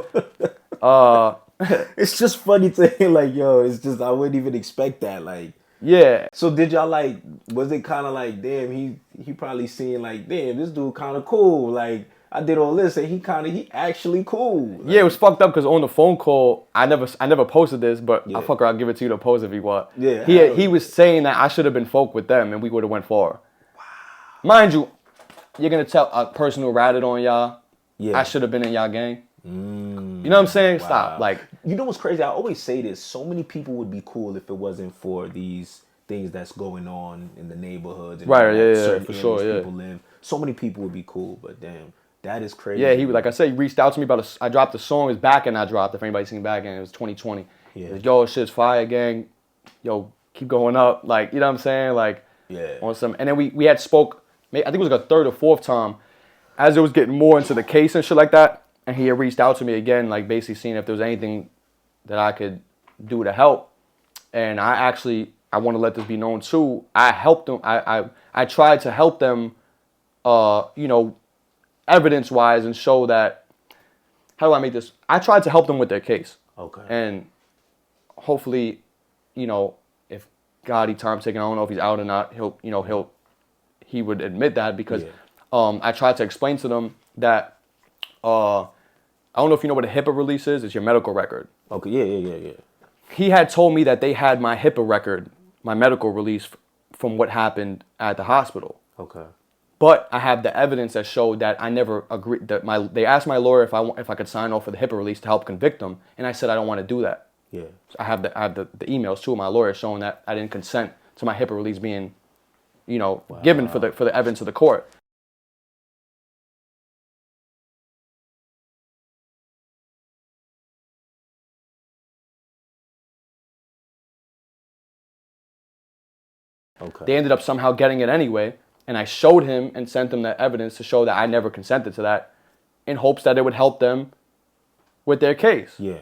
It's just funny to hear, like, yo, it's just, I wouldn't even expect that, like.
Yeah.
So did y'all, like, was it kind of like, damn, he probably seeing, like, damn, this dude kind of cool, like, I did all this, and he actually cool. Like,
yeah, it was fucked up, because on the phone call, I never posted this, but I'll give it to you to post if you want.
Yeah.
He was saying that I should have been folk with them, and we would have went far. Wow. Mind you, you're going to tell a person who ratted on y'all, I should have been in y'all gang. You know what I'm saying? Wow. Stop. Like,
you know what's crazy? I always say this. So many people would be cool if it wasn't for these things that's going on in the neighborhoods. And
right, yeah,
certain
for sure, yeah.
People live. So many people would be cool, but damn, that is crazy.
Yeah, like I said, he reached out to me about I dropped the song. It's Back and I dropped. If anybody's seen Back and it was 2020. Yeah. Was, yo, shit's fire, gang. Yo, keep going up. Like, you know what I'm saying? Like,
yeah.
On some, and then we had spoke. I think it was like a third or fourth time, as it was getting more into the case and shit like that. And he had reached out to me again, like basically seeing if there was anything that I could do to help. And I want to let this be known too. I helped them. I tried to help them, evidence-wise, and show that. How do I make this? I tried to help them with their case.
Okay.
And hopefully, if Gotti time taken, I don't know if he's out or not. He would admit that, because I tried to explain to them that. I don't know if you know what a HIPAA release is. It's your medical record.
Okay, yeah.
He had told me that they had my HIPAA record, my medical release, from what happened at the hospital.
Okay.
But I have the evidence that showed that I never agreed. They asked my lawyer if I could sign off for the HIPAA release to help convict them, and I said I don't want to do that.
Yeah.
So I have the emails too of my lawyer showing that I didn't consent to my HIPAA release being, given for the evidence of the court.
Okay.
They ended up somehow getting it anyway, and I showed him and sent him the evidence to show that I never consented to that, in hopes that it would help them with their case.
Yeah.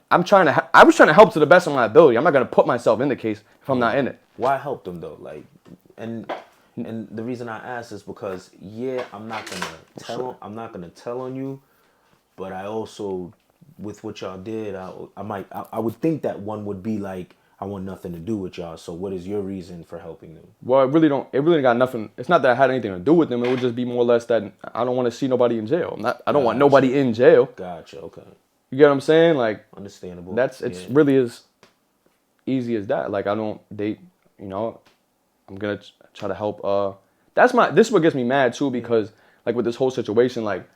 I was trying to help to the best of my ability. I'm not gonna put myself in the case if I'm not in it.
Why help them though? Like, and the reason I ask is because I'm not gonna tell on you, but I also, with what y'all did, I would think that one would be like, I want nothing to do with y'all. So what is your reason for helping them?
Well, it really got nothing. It's not that I had anything to do with them. It would just be more or less that I don't want to see nobody in jail. I don't want nobody in jail.
Gotcha. Okay.
You get what I'm saying? Like,
understandable.
It's really as easy as that. Like, I don't date. I'm gonna try to help. This is what gets me mad too, because like with this whole situation, like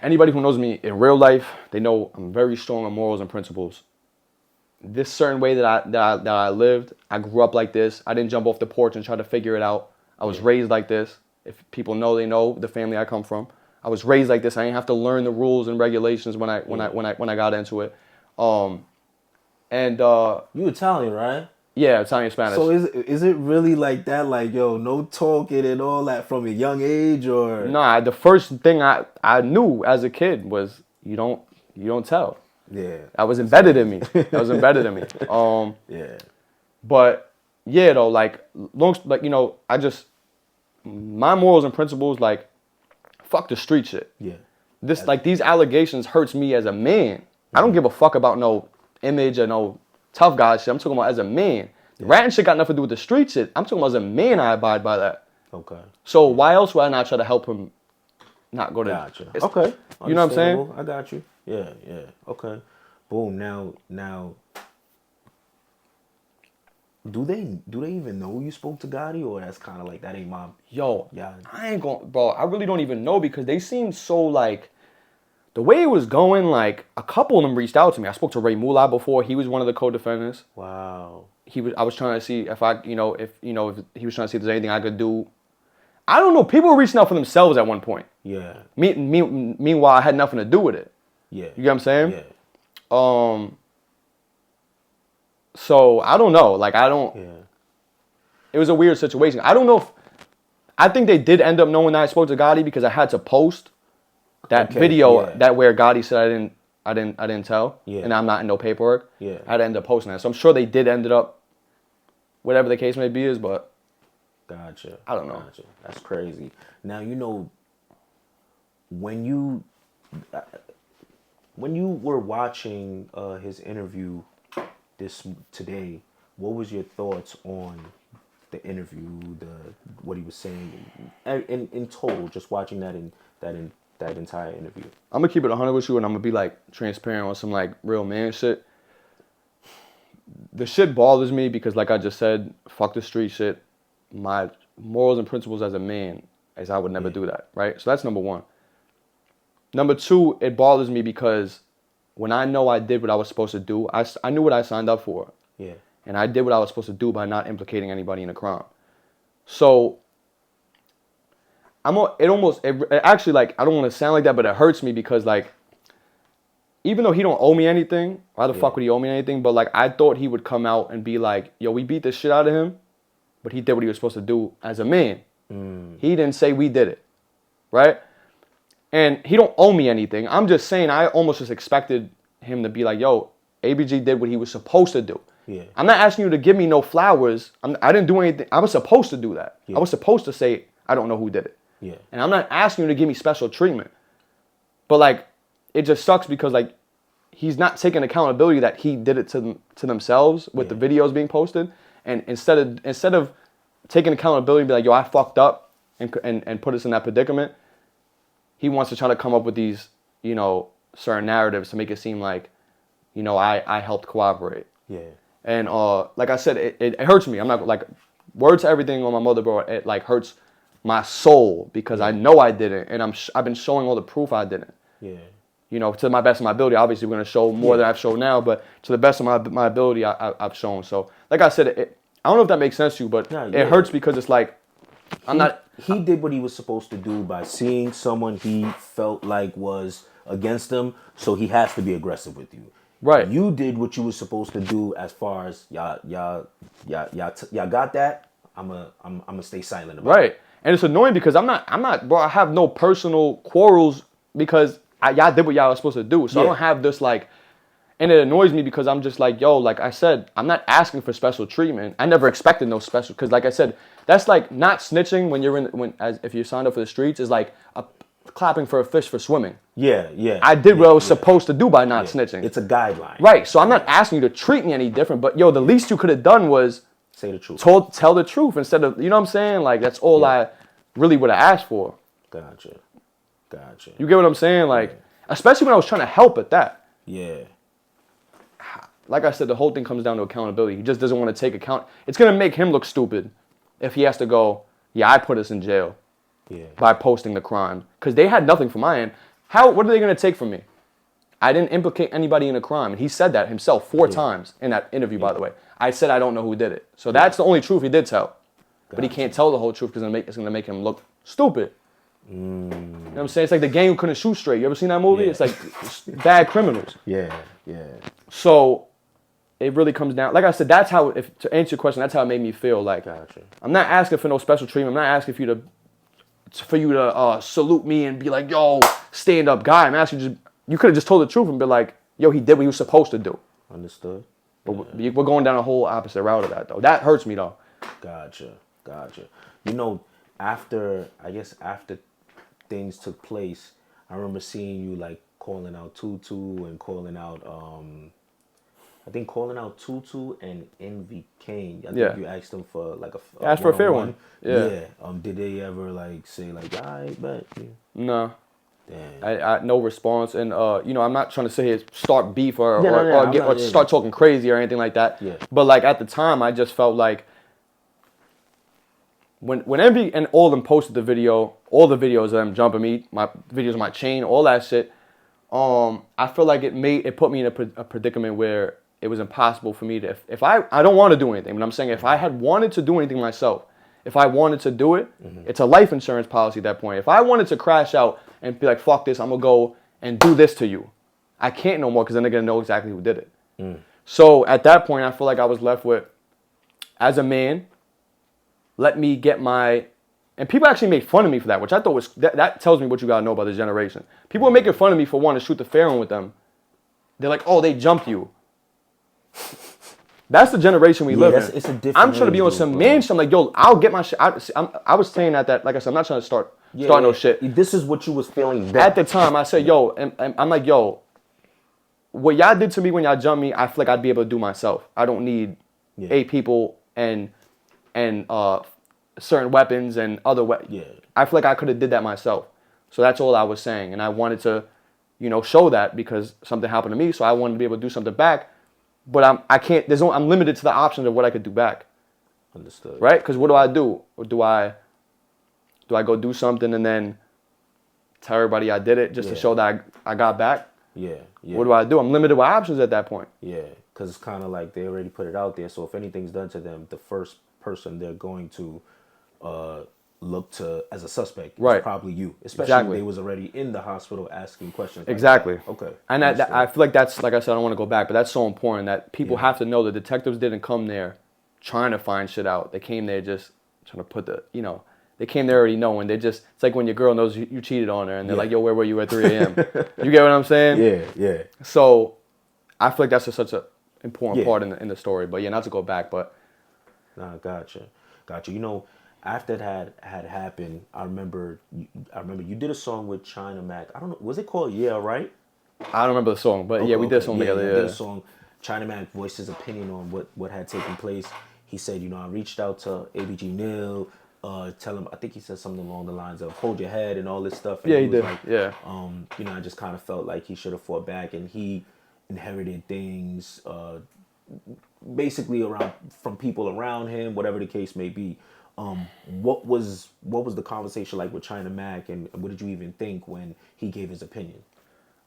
anybody who knows me in real life, they know I'm very strong on morals and principles. This certain way that I lived, I grew up like this. I didn't jump off the porch and try to figure it out. I was raised like this. If people know, they know the family I come from. I was raised like this. I didn't have to learn the rules and regulations when I got into it. You
Italian, right?
Yeah, Italian Spanish.
So is it really like that? Like, yo, no talking and all that from a young age, or?
Nah, the first thing I knew as a kid was you don't you don't tell.
Yeah.
That was embedded in me.
Yeah.
But yeah, though, like my morals and principles, like, fuck the street shit.
Yeah.
These allegations hurts me as a man. I don't give a fuck about no image or no tough guy shit. I'm talking about as a man. The ratting shit got nothing to do with the street shit. I'm talking about as a man, I abide by that.
Okay.
So why else would I not try to help him not go to...
Gotcha. Okay.
You know what I'm saying?
I got you. Yeah, yeah. Okay. Boom. Now, do they even know you spoke to Gotti, or that's kind of like, that ain't my...
Yo,
yeah.
I ain't going... Bro, I really don't even know, because they seem so, like... The way it was going, like, a couple of them reached out to me. I spoke to Ray Mullah before. He was one of the co-defendants.
Wow.
I was trying to see if if he was trying to see if there's anything I could do. I don't know. People were reaching out for themselves at one point.
Yeah.
Meanwhile, I had nothing to do with it.
Yeah.
You get what I'm saying?
Yeah.
So I don't know. Like, I don't...
Yeah.
It was a weird situation. I don't know if... I think they did end up knowing that I spoke to Gotti, because I had to post that video that where Gotti said I didn't tell, and I'm not in no paperwork.
Yeah.
I had to end up posting that. So I'm sure they did ended up, whatever the case may be is, but
Gotcha.
I don't know.
Gotcha. That's crazy. Now, when you were watching his interview today, what was your thoughts on the interview, what he was saying, in total, just watching that entire interview?
I'm gonna keep it 100 with you, and I'm gonna be like transparent on some like real man shit. The shit bothers me because, like I just said, fuck the street shit. My morals and principles as a man is I would never do that, right? So that's number one. Number two, it bothers me because when I know I did what I was supposed to do, I knew what I signed up for.
Yeah.
And I did what I was supposed to do by not implicating anybody in a crime. So it actually, like, I don't want to sound like that, but it hurts me because, like, even though he don't owe me anything, why the fuck would he owe me anything? But, like, I thought he would come out and be like, yo, we beat the shit out of him, but he did what he was supposed to do as a man. He didn't say we did it, right? And he don't owe me anything. I'm just saying I almost just expected him to be like, yo, ABG did what he was supposed to do.
Yeah.
I'm not asking you to give me no flowers. I didn't do anything. I was supposed to do that. I was supposed to say, I don't know who did it.
Yeah.
And I'm not asking you to give me special treatment. But, like, it just sucks because, like, he's not taking accountability that he did it to themselves with the videos being posted. And instead of taking accountability and be like, yo, I fucked up and put us in that predicament, he wants to try to come up with these, certain narratives to make it seem like, I helped cooperate.
Yeah.
And like I said, it hurts me. I'm not, like, word to everything on my mother, bro. It, like, hurts my soul because I know I didn't, and I've been showing all the proof I didn't.
Yeah.
To my best of my ability. Obviously, we're gonna show more than I've shown now, but to the best of my ability, I've shown. So, like I said, I don't know if that makes sense to you, but it hurts because it's like
He did what he was supposed to do by seeing someone he felt like was against him, so he has to be aggressive with you.
Right.
You did what you were supposed to do as far as y'all got that. I'm gonna stay silent about it.
Right. And it's annoying because I'm not, bro, I have no personal quarrels because y'all did what y'all were supposed to do. So I don't have this, like, and it annoys me because I'm just like, yo, like I said, I'm not asking for special treatment. I never expected no special, because like I said, that's like not snitching if you're signed up for the streets is like clapping for a fish for swimming.
Yeah, yeah.
I did what I was supposed to do by not snitching.
It's a guideline.
Right. So I'm not asking you to treat me any different, but yo, the least you could have done was
say the truth.
Tell the truth instead of, you know what I'm saying? Like, that's all I really would have asked for.
Gotcha.
You get what I'm saying? Like, especially when I was trying to help at that.
Yeah.
Like I said, the whole thing comes down to accountability. He just doesn't want to take account. It's going to make him look stupid if he has to go, yeah, I put us in jail by posting the crime. Because they had nothing from my end. What are they going to take from me? I didn't implicate anybody in a crime. And he said that himself 4 times in that interview, by the way. I said I don't know who did it. So that's the only truth he did tell. But he can't tell the whole truth because it's going to make him look stupid. You know what I'm saying? It's like the gang who couldn't shoot straight. You ever seen that movie?
Yeah.
It's like bad criminals.
Yeah.
So it really comes down. Like I said, that's how, to answer your question, that's how it made me feel. Like, I'm not asking for no special treatment. I'm not asking for you to salute me and be like, yo, stand up guy. I'm asking you you could have just told the truth and been like, yo, he did what he was supposed to do.
Understood.
But we're going down a whole opposite route of that, though. That hurts me, though.
Gotcha. You know, after things took place, I remember seeing you like calling out Tutu and calling out Tutu and Envy Caine. I think you asked them for like a
asked for a fair one. Yeah.
Did they ever like say like, I bet? Yeah.
No.
Damn.
I no response, and you know, I'm not trying to sit here start beef or start talking crazy or anything like that.
Yeah.
But like at the time, I just felt like when Envy and all of them posted the video, all the videos of them jumping me, my videos of my chain, all that shit. I feel like it put me in a predicament where it was impossible for me to if I don't want to do anything, but I'm saying if I had wanted to do anything myself, if I wanted to do it, it's a life insurance policy at that point. If I wanted to crash out and be like, fuck this, I'm gonna go and do this to you, I can't no more because then they're gonna know exactly who did it. So at that point, I feel like I was left with, as a man, let me get my, and people actually made fun of me for that, which I thought was, that tells me what you gotta know about this generation. People were making fun of me for wanting to shoot the fair one with them. They're like, oh, they jumped you. That's the generation we live in.
It's a different
I'm trying to be on some man shit. I'm like, yo, I'll get my shit. I was saying that, like I said, I'm not trying to start no shit.
This is what you was feeling then.
At the time, I said, yo, and I'm like, yo, what y'all did to me when y'all jumped me, I feel like I'd be able to do myself. I don't need 8 people and certain weapons and other weapons. Yeah. I feel like I could have did that myself. So that's all I was saying. And I wanted to, you know, show that because something happened to me. So I wanted to be able to do something back. But I'm limited to the options of what I could do back.
Understood.
Right? Because what do I do? Or do I go do something and then tell everybody I did it just to show that I got back?
Yeah.
What do? I'm limited with options at that point.
Yeah, because it's kind of like they already put it out there. So if anything's done to them, the first person they're going to look to as a suspect is probably you. Especially if they was already in the hospital asking questions.
Exactly.
Like okay.
And I feel like that's, like I said, I don't want to go back, but that's so important that people have to know the detectives didn't come there trying to find shit out. They came there just trying to put they came there already knowing. It's like when your girl knows you cheated on her and they're like, yo, where were you at 3 a.m.? You get what I'm saying?
Yeah.
So I feel like that's such an important part in the story. But not to go back, but.
Nah, gotcha. You know, after that had happened, I remember you did a song with China Mac. I don't know, was it called Yeah, Right?
I don't remember the song, but we did a song together.
We did a song. China Mac voiced his opinion on what had taken place. He said, you know, I reached out to ABG Neal, tell him, I think he said something along the lines of hold your head and all this stuff. And
he did.
Like, you know, I just kind of felt like he should have fought back, and he inherited things basically from people around him, whatever the case may be. What was the conversation like with China Mac, and what did you even think when he gave his opinion?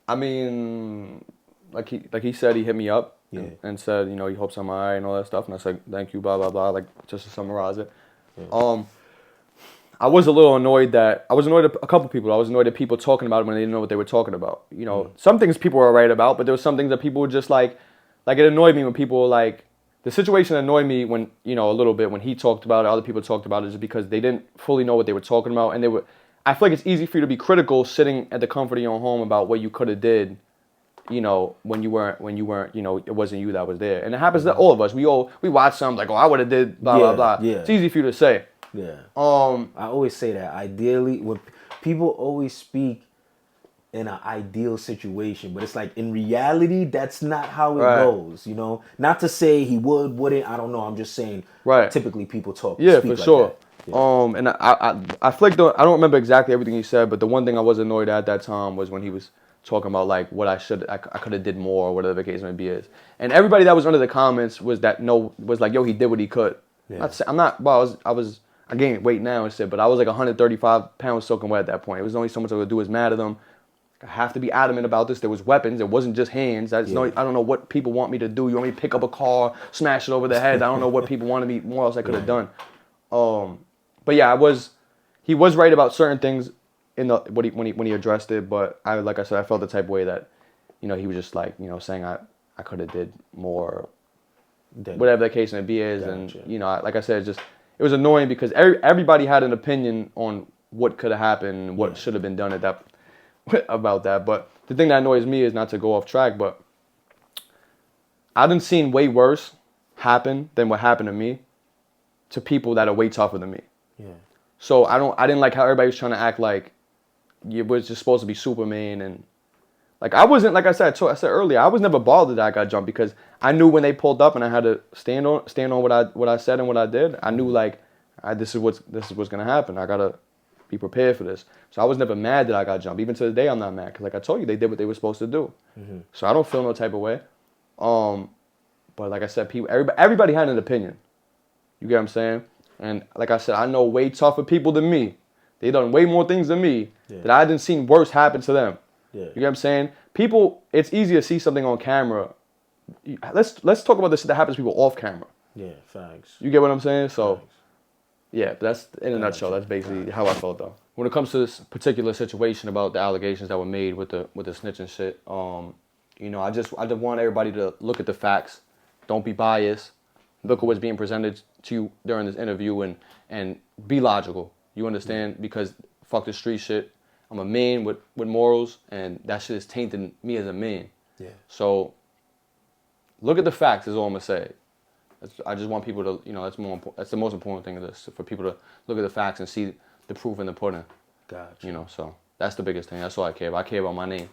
I
mean, like he said, he hit me up and said, you know, he hopes I'm alright and all that stuff, and I said, thank you, blah blah blah, like just to summarize it. I was a little annoyed at a couple people. I was annoyed at people talking about it when they didn't know what they were talking about. You know, some things people were right about, but there were some things that people were just like it annoyed me when people were like, the situation annoyed me when, you know, a little bit when he talked about it, other people talked about it, just because they didn't fully know what they were talking about. And I feel like it's easy for you to be critical sitting at the comfort of your own home about what you could have did, you know, when you weren't, you know, it wasn't you that was there. And it happens to all of us. We watch something like, oh, I would have did blah, blah, blah. Yeah. It's easy for you to say.
Yeah. I always say that ideally, when people always speak in an ideal situation, but it's like in reality, that's not how it goes, you know? Not to say he wouldn't, I don't know. I'm just saying typically people talk.
Yeah, for sure. Yeah. And I flicked on, I don't remember exactly everything he said, but the one thing I was annoyed at that time was when he was talking about like what I could have did more, or whatever the case may be is. And everybody that was under the comments was like, yo, he did what he could. Yeah. I gained weight now and shit, but I was like 135 pounds soaking wet at that point. It was only so much I could do was mad at them. I have to be adamant about this. There was weapons. It wasn't just hands. I don't know what people want me to do. You want me to pick up a car, smash it over the head? I don't know what people wanted me, what else I could have done. But yeah, he was right about certain things when he addressed it. But like I said, I felt the type of way that, you know, he was just like, you know, saying I could have did more, whatever the case may be is. Gotcha. And, you know, like I said, it was annoying because everybody had an opinion on what could have happened, what should have been done at that. about that. But the thing that annoys me is, not to go off track, but I done seen way worse happen than what happened to me to people that are way tougher than me.
Yeah.
So I didn't like how everybody was trying to act like you was just supposed to be Superman, and like I wasn't, like I said earlier, I was never bothered that I got jumped, because I knew when they pulled up and I had to stand on what I said and what I did. I knew like this is what's gonna happen. I gotta be prepared for this. So I was never mad that I got jumped. Even to this day, I'm not mad, because like I told you, they did what they were supposed to do. Mm-hmm. So I don't feel no type of way. But like I said, everybody had an opinion. You get what I'm saying? And like I said, I know way tougher people than me. They done way more things than me that I didn't see worse happen to them. Yeah. You get what I'm saying? People, it's easy to see something on camera. Let's talk about this shit that happens to people off camera.
Yeah, facts.
You get what I'm saying? So, facts. Yeah, but that's in a nutshell. That's basically how I felt though. When it comes to this particular situation about the allegations that were made with the snitching shit, you know, I just want everybody to look at the facts. Don't be biased. Look at what's being presented to you during this interview and be logical. You understand? Because fuck the street shit. I'm a man with morals, and that shit is tainting me as a man. Yeah. So look at the facts is all I'm gonna say. I just want people to, you know, that's the most important thing of this, for people to look at the facts and see the proof in the pudding. Gotcha. You know, so that's the biggest thing. That's all I care about. I care about my name.